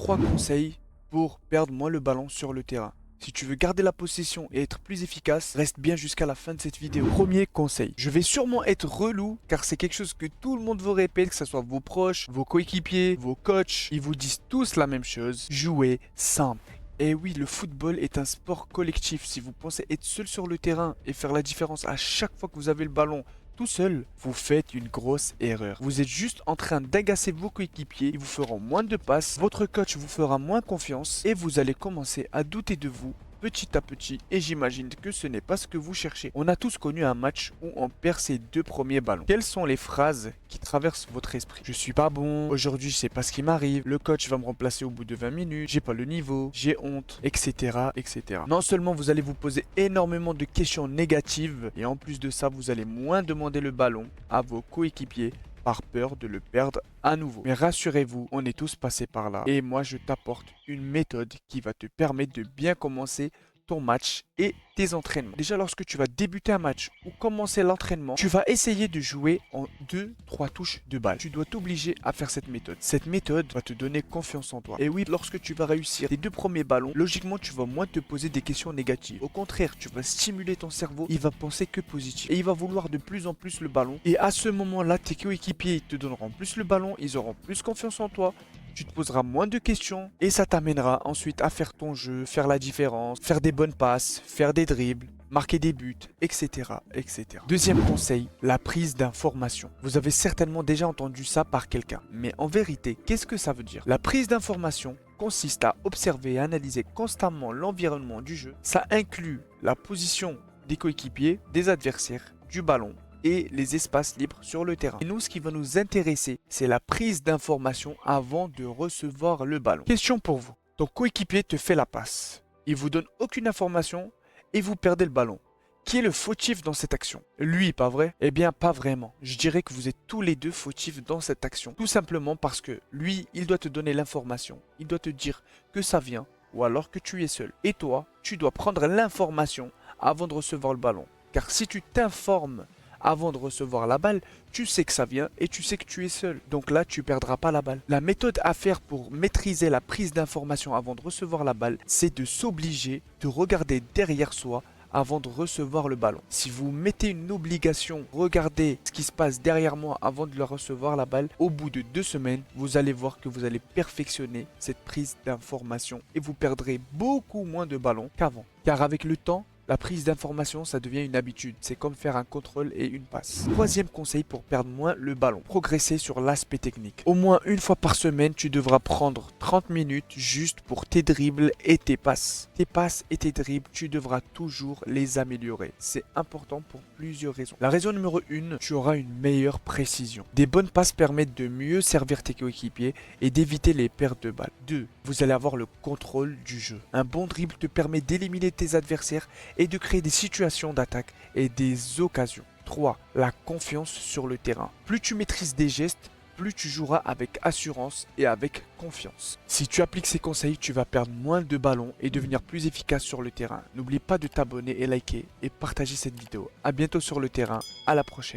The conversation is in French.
3 conseils pour perdre moins le ballon sur le terrain. Si tu veux garder la possession et être plus efficace, reste bien jusqu'à la fin de cette vidéo. Premier conseil, je vais sûrement être relou car c'est quelque chose que tout le monde vous répète, que ce soit vos proches, vos coéquipiers, vos coachs, ils vous disent tous la même chose. Jouez simple. Et oui, le football est un sport collectif. Si vous pensez être seul sur le terrain et faire la différence à chaque fois que vous avez le ballon tout seul, vous faites une grosse erreur. Vous êtes juste en train d'agacer vos coéquipiers, ils vous feront moins de passes, votre coach vous fera moins confiance et vous allez commencer à douter de vous petit à petit et j'imagine que ce n'est pas ce que vous cherchez. On a tous connu un match où on perd ses 2 premiers ballons. Quelles sont les phrases qui traversent votre esprit? Je suis pas bon, aujourd'hui je sais pas ce qui m'arrive, le coach va me remplacer au bout de 20 minutes, j'ai pas le niveau, j'ai honte, etc., etc. Non seulement vous allez vous poser énormément de questions négatives et en plus de ça vous allez moins demander le ballon à vos coéquipiers par peur de le perdre à nouveau. Mais rassurez-vous, on est tous passés par là. Et moi, je t'apporte une méthode qui va te permettre de bien commencer ton match et tes entraînements. Déjà, lorsque tu vas débuter un match ou commencer l'entraînement, tu vas essayer de jouer en 2-3 touches de balle. Tu dois t'obliger à faire cette méthode. Cette méthode va te donner confiance en toi. Et oui, lorsque tu vas réussir tes 2 premiers ballons, logiquement, tu vas moins te poser des questions négatives. Au contraire, tu vas stimuler ton cerveau. Il va penser que positif. Et il va vouloir de plus en plus le ballon. Et à ce moment-là, tes coéquipiers te donneront plus le ballon. Ils auront plus confiance en toi. Tu te poseras moins de questions et ça t'amènera ensuite à faire ton jeu, faire la différence, faire des bonnes passes, faire des dribbles, marquer des buts, etc., etc. Deuxième conseil, la prise d'information. Vous avez certainement déjà entendu ça par quelqu'un. Mais en vérité, qu'est-ce que ça veut dire? La prise d'information consiste à observer et analyser constamment l'environnement du jeu. Ça inclut la position des coéquipiers, des adversaires, du ballon, et les espaces libres sur le terrain. Et nous, ce qui va nous intéresser, c'est la prise d'information avant de recevoir le ballon. Question pour vous. Ton coéquipier te fait la passe. Il vous donne aucune information et vous perdez le ballon. Qui est le fautif dans cette action? Lui, pas vrai? Eh bien, pas vraiment. Je dirais que vous êtes tous les deux fautifs dans cette action. Tout simplement parce que lui, il doit te donner l'information. Il doit te dire que ça vient ou alors que tu es seul. Et toi, tu dois prendre l'information avant de recevoir le ballon. Car si tu t'informes avant de recevoir la balle, tu sais que ça vient et tu sais que tu es seul. Donc là, tu perdras pas la balle. La méthode à faire pour maîtriser la prise d'information avant de recevoir la balle, c'est de s'obliger de regarder derrière soi avant de recevoir le ballon. Si vous mettez une obligation, regardez ce qui se passe derrière moi avant de recevoir la balle, au bout de 2 semaines, vous allez voir que vous allez perfectionner cette prise d'information et vous perdrez beaucoup moins de ballons qu'avant. Car avec le temps, la prise d'information, ça devient une habitude. C'est comme faire un contrôle et une passe. Troisième conseil pour perdre moins le ballon. Progresser sur l'aspect technique. Au moins une fois par semaine, tu devras prendre 30 minutes juste pour tes dribbles et tes passes. Tes passes et tes dribbles, tu devras toujours les améliorer. C'est important pour plusieurs raisons. La raison numéro 1, tu auras une meilleure précision. Des bonnes passes permettent de mieux servir tes coéquipiers et d'éviter les pertes de balles. 2. Vous allez avoir le contrôle du jeu. Un bon dribble te permet d'éliminer tes adversaires et de créer des situations d'attaque et des occasions. 3. La confiance sur le terrain. Plus tu maîtrises des gestes, plus tu joueras avec assurance et avec confiance. Si tu appliques ces conseils, tu vas perdre moins de ballons et devenir plus efficace sur le terrain. N'oublie pas de t'abonner et liker et partager cette vidéo. A bientôt sur le terrain, à la prochaine.